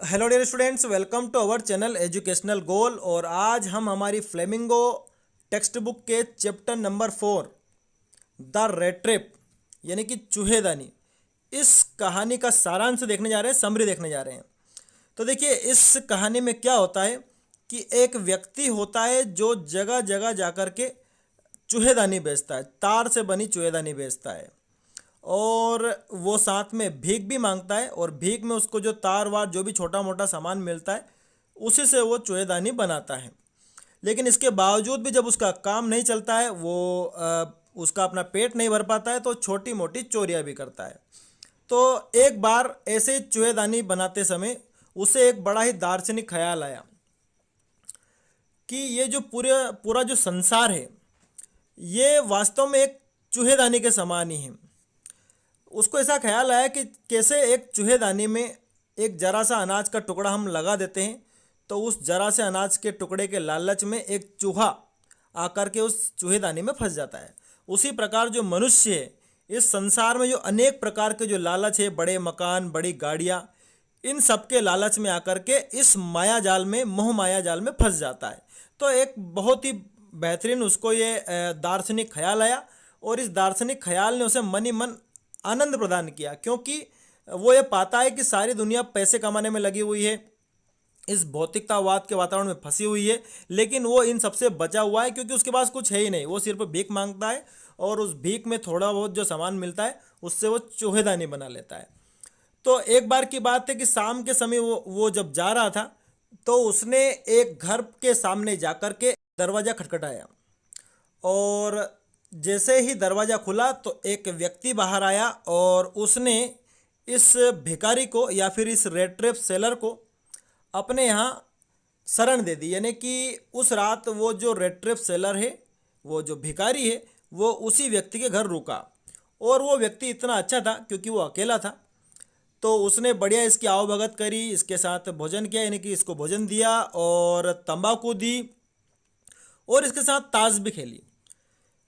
Hello dear students, welcome to our channel educational goal. और आज हम हमारी फ्लेमिंगो टेक्स्ट बुक के chapter number 4 the rat trap यानी कि चूहेदानी, इस कहानी का सारांश देखने जा रहे हैं, समरी देखने जा रहे हैं। तो देखिए, इस कहानी में क्या होता है कि एक व्यक्ति होता है जो जगह जगह जा कर के चूहेदानी बेचता है, तार से बनी चूहेदानी बेचता है। और वो साथ में भीख भी मांगता है, और भीख में उसको जो तार वार जो भी छोटा मोटा सामान मिलता है उसी से वो चूहेदानी बनाता है। लेकिन इसके बावजूद भी जब उसका काम नहीं चलता है, वो उसका अपना पेट नहीं भर पाता है, तो छोटी मोटी चोरियां भी करता है। तो एक बार ऐसे ही चूहेदानी बनाते समय उसे एक बड़ा ही दार्शनिक ख्याल आया कि ये जो पूरा पूरा जो संसार है ये वास्तव में एक चूहेदानी के समान ही है। उसको ऐसा ख्याल आया कि कैसे एक चूहेदानी में एक जरा सा अनाज का टुकड़ा हम लगा देते हैं, तो उस जरा से अनाज के टुकड़े के लालच में एक चूहा आकर के उस चूहेदानी में फंस जाता है। उसी प्रकार जो मनुष्य है, इस संसार में जो अनेक प्रकार के जो लालच है, बड़े मकान, बड़ी गाड़ियाँ, इन सब के लालच में आकर के इस माया जाल में, मोह माया जाल में फंस जाता है। तो एक बहुत ही बेहतरीन उसको ये दार्शनिक ख्याल आया, और इस दार्शनिक ख्याल ने उसे मन ही मन आनंद प्रदान किया, क्योंकि वो ये पाता है कि सारी दुनिया पैसे कमाने में लगी हुई है, इस भौतिकतावाद के वातावरण में फंसी हुई है, लेकिन वो इन सबसे बचा हुआ है क्योंकि उसके पास कुछ है ही नहीं। वो सिर्फ भीख मांगता है, और उस भीख में थोड़ा बहुत जो सामान मिलता है उससे वो चूहेदानी बना लेता है। तो एक बार की बात है कि शाम के समय वो जब जा रहा था, तो उसने एक घर के सामने जाकर के दरवाज़ा खटखटाया, और जैसे ही दरवाज़ा खुला तो एक व्यक्ति बाहर आया, और उसने इस भिखारी को या फिर इस रेड ट्रैप सेलर को अपने यहाँ शरण दे दी। यानी कि उस रात वो जो रेड ट्रैप सेलर है, वो जो भिखारी है, वो उसी व्यक्ति के घर रुका। और वो व्यक्ति इतना अच्छा था क्योंकि वो अकेला था, तो उसने बढ़िया इसकी आवभगत करी, इसके साथ भोजन किया, यानी कि इसको भोजन दिया और तंबाकू दी, और इसके साथ ताश भी खेली।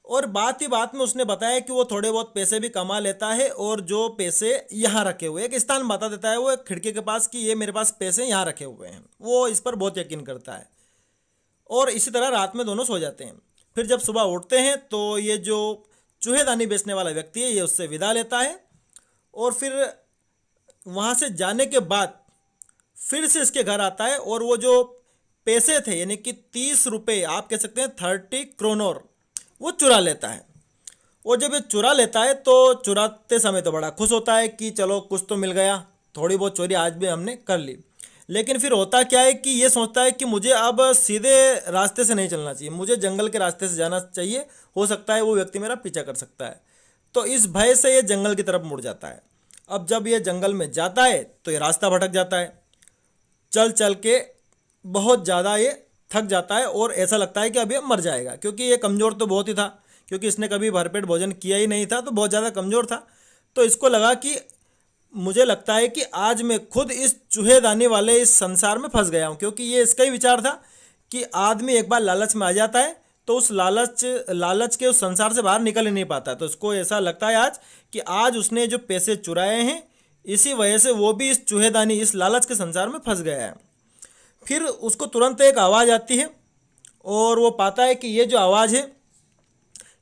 और बात ही बात में उसने बताया कि वो थोड़े बहुत पैसे भी कमा लेता है, और जो पैसे यहाँ रखे हुए, एक स्थान बता देता है वो एक खिड़की के पास कि ये मेरे पास पैसे यहाँ रखे हुए हैं। वो इस पर बहुत यकीन करता है, और इसी तरह रात में दोनों सो जाते हैं। फिर जब सुबह उठते हैं तो ये जो चूहेदानी बेचने वाला व्यक्ति है, ये उससे विदा लेता है, और फिर वहाँ से जाने के बाद फिर से इसके घर आता है, और वो जो पैसे थे यानी कि 30 रुपये, आप कह सकते हैं 30 क्रोनर, वो चुरा लेता है। और जब ये चुरा लेता है तो चुराते समय तो बड़ा खुश होता है कि चलो कुछ तो मिल गया, थोड़ी बहुत चोरी आज भी हमने कर ली। लेकिन फिर होता क्या है कि ये सोचता है कि मुझे अब सीधे रास्ते से नहीं चलना चाहिए, मुझे जंगल के रास्ते से जाना चाहिए, हो सकता है वो व्यक्ति मेरा पीछा कर सकता है। तो इस भय से ये जंगल की तरफ मुड़ जाता है। अब जब ये जंगल में जाता है तो ये रास्ता भटक जाता है, चल चल के बहुत ज़्यादा ये थक जाता है, और ऐसा लगता है कि अब ये मर जाएगा, क्योंकि ये कमज़ोर तो बहुत ही था, क्योंकि इसने कभी भरपेट भोजन किया ही नहीं था, तो बहुत ज़्यादा कमज़ोर था। तो इसको लगा कि मुझे लगता है कि आज मैं खुद इस चूहेदानी वाले इस संसार में फंस गया हूँ, क्योंकि ये इसका ही विचार था कि आदमी एक बार लालच में आ जाता है तो उस लालच के उस संसार से बाहर निकल ही नहीं पाता। तो इसको ऐसा लगता है आज कि आज उसने जो पैसे चुराए हैं, इसी वजह से वो भी इस चूहेदानी, इस लालच के संसार में फंस गया है। फिर उसको तुरंत एक आवाज़ आती है, और वो पाता है कि ये जो आवाज़ है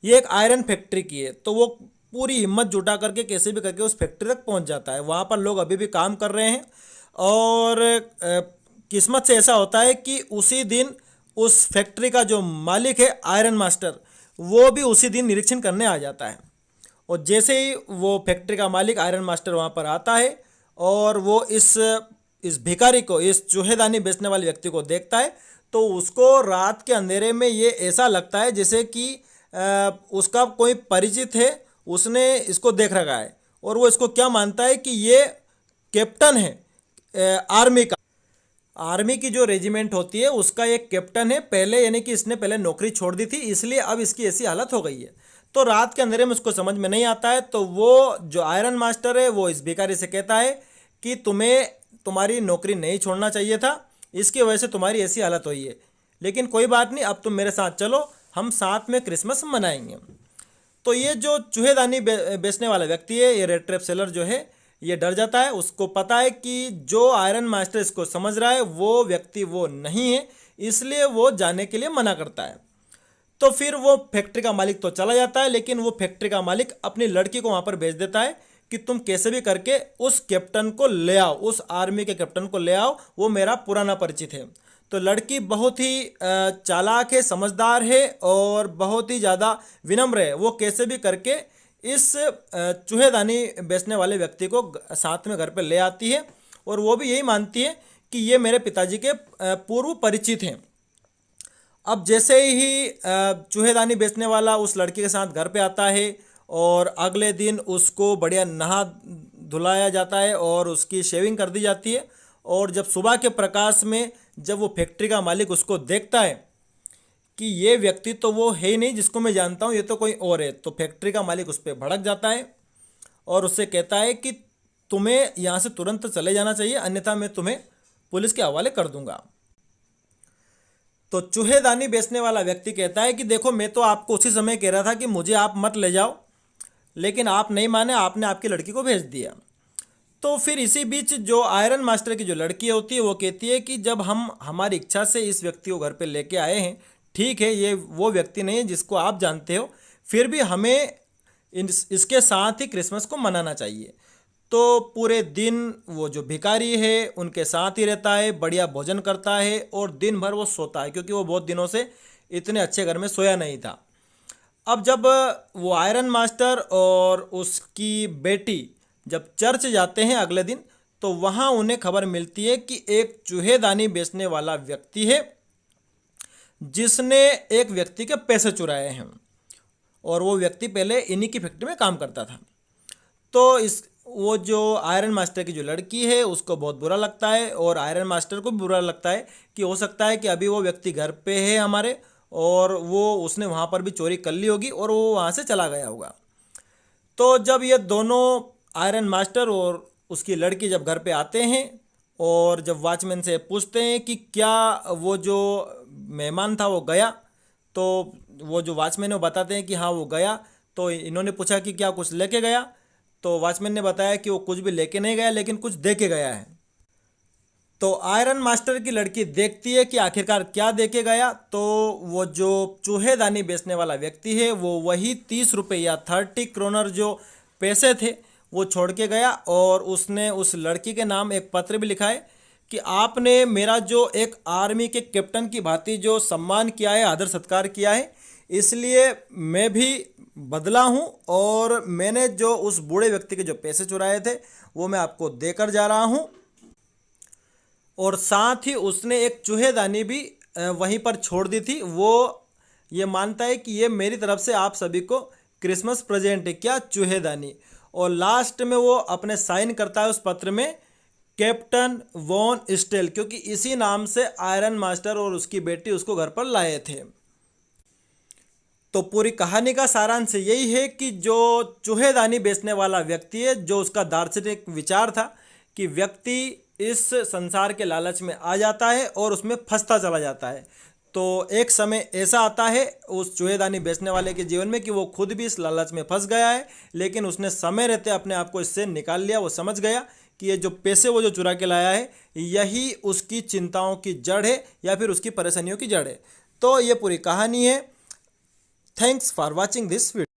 ये एक आयरन फैक्ट्री की है। तो वो पूरी हिम्मत जुटा करके कैसे भी करके उस फैक्ट्री तक पहुंच जाता है। वहाँ पर लोग अभी भी काम कर रहे हैं, और किस्मत से ऐसा होता है कि उसी दिन उस फैक्ट्री का जो मालिक है, आयरन मास्टर, वो भी उसी दिन निरीक्षण करने आ जाता है। और जैसे ही वो फैक्ट्री का मालिक आयरन मास्टर वहाँ पर आता है, और वो इस भिखारी को, इस चूहेदानी बेचने वाले व्यक्ति को देखता है, तो उसको रात के अंधेरे में ये ऐसा लगता है जैसे कि उसका कोई परिचित है, उसने इसको देख रखा है। और वो इसको क्या मानता है कि ये कैप्टन है आर्मी का, आर्मी की जो रेजिमेंट होती है उसका एक कैप्टन है पहले, यानी कि इसने पहले नौकरी छोड़ दी थी, इसलिए अब इसकी ऐसी हालत हो गई है। तो रात के अंधेरे में उसको समझ में नहीं आता है, तो वो जो आयरन मास्टर है वो इस भिखारी से कहता है कि तुम्हें तुम्हारी नौकरी नहीं छोड़ना चाहिए था, इसकी वजह से तुम्हारी ऐसी हालत हुई है, लेकिन कोई बात नहीं, अब तुम मेरे साथ चलो, हम साथ में क्रिसमस मनाएंगे। तो ये जो चूहेदानी बेचने वाला व्यक्ति है, ये रेड ट्रैप सेलर जो है, ये डर जाता है, उसको पता है कि जो आयरन मास्टर इसको समझ रहा है वो व्यक्ति वो नहीं है, इसलिए वो जाने के लिए मना करता है। तो फिर वो फैक्ट्री का मालिक तो चला जाता है, लेकिन वो फैक्ट्री का मालिक अपनी लड़की को वहाँ पर भेज देता है कि तुम कैसे भी करके उस कैप्टन को ले आओ, उस आर्मी के कैप्टन को ले आओ, वो मेरा पुराना परिचित है। तो लड़की बहुत ही चालाक है, समझदार है और बहुत ही ज़्यादा विनम्र है। वो कैसे भी करके इस चूहेदानी बेचने वाले व्यक्ति को साथ में घर पर ले आती है और वो भी यही मानती है कि ये मेरे पिताजी के पूर्व परिचित हैं। अब जैसे ही चूहेदानी बेचने वाला उस लड़की के साथ घर पे आता है और अगले दिन उसको बढ़िया नहा धुलाया जाता है और उसकी शेविंग कर दी जाती है, और जब सुबह के प्रकाश में जब वो फैक्ट्री का मालिक उसको देखता है कि ये व्यक्ति तो वो है ही नहीं जिसको मैं जानता हूँ, ये तो कोई और है, तो फैक्ट्री का मालिक उस पर भड़क जाता है और उससे कहता है कि तुम्हें यहाँ से तुरंत चले जाना चाहिए, अन्यथा मैं तुम्हें पुलिस के हवाले कर दूंगा। तो चूहेदानी बेचने वाला व्यक्ति कहता है कि देखो, मैं तो आपको उसी समय कह रहा था कि मुझे आप मत ले जाओ, लेकिन आप नहीं माने, आपने आपकी लड़की को भेज दिया। तो फिर इसी बीच जो आयरन मास्टर की जो लड़की होती है वो कहती है कि जब हम हमारी इच्छा से इस व्यक्ति को घर पे लेके आए हैं, ठीक है, ये वो व्यक्ति नहीं है जिसको आप जानते हो, फिर भी हमें इसके साथ ही क्रिसमस को मनाना चाहिए। तो पूरे दिन वो जो भिखारी है उनके साथ ही रहता है, बढ़िया भोजन करता है और दिन भर वो सोता है, क्योंकि वो बहुत दिनों से इतने अच्छे घर में सोया नहीं था। अब जब वो आयरन मास्टर और उसकी बेटी जब चर्च जाते हैं अगले दिन, तो वहाँ उन्हें खबर मिलती है कि एक चूहेदानी बेचने वाला व्यक्ति है जिसने एक व्यक्ति के पैसे चुराए हैं, और वो व्यक्ति पहले इन्हीं की फैक्ट्री में काम करता था। तो वो जो आयरन मास्टर की जो लड़की है उसको बहुत बुरा लगता है और आयरन मास्टर को भी बुरा लगता है कि हो सकता है कि अभी वो व्यक्ति घर पे है हमारे, और वो उसने वहाँ पर भी चोरी कर ली होगी और वो वहाँ से चला गया होगा। तो जब ये दोनों आयरन मास्टर और उसकी लड़की जब घर पे आते हैं और जब वॉचमैन से पूछते हैं कि क्या वो जो मेहमान था वो गया, तो वो जो वॉचमैन है वो बताते हैं कि हाँ वो गया। तो इन्होंने पूछा कि क्या कुछ लेके गया, तो वॉचमैन ने बताया कि वो कुछ भी लेके नहीं गया, लेकिन कुछ दे के गया है। तो आयरन मास्टर की लड़की देखती है कि आखिरकार क्या दे के गया, तो वो जो चूहेदानी बेचने वाला व्यक्ति है वो वही 30 रुपये या 30 क्रोनर जो पैसे थे वो छोड़ के गया, और उसने उस लड़की के नाम एक पत्र भी लिखा है कि आपने मेरा जो एक आर्मी के कैप्टन की भांति जो सम्मान किया है, आदर सत्कार किया है, इसलिए मैं भी बदला हूँ और मैंने जो उस बूढ़े व्यक्ति के जो पैसे चुराए थे वो मैं आपको देकर जा रहा हूँ। और साथ ही उसने एक चूहेदानी भी वहीं पर छोड़ दी थी। वो ये मानता है कि ये मेरी तरफ से आप सभी को क्रिसमस प्रेजेंट है, क्या चूहेदानी। और लास्ट में वो अपने साइन करता है उस पत्र में कैप्टन वॉन स्टेल, क्योंकि इसी नाम से आयरन मास्टर और उसकी बेटी उसको घर पर लाए थे। तो पूरी कहानी का सारांश यही है कि जो चूहेदानी बेचने वाला व्यक्ति है, जो उसका दार्शनिक विचार था कि व्यक्ति इस संसार के लालच में आ जाता है और उसमें फंसता चला जाता है, तो एक समय ऐसा आता है उस चूहेदानी बेचने वाले के जीवन में कि वो खुद भी इस लालच में फंस गया है, लेकिन उसने समय रहते अपने आप को इससे निकाल लिया। वो समझ गया कि ये जो पैसे वो जो चुरा के लाया है यही उसकी चिंताओं की जड़ है या फिर उसकी परेशानियों की जड़ है। तो ये पूरी कहानी है। Thanks for watching this video.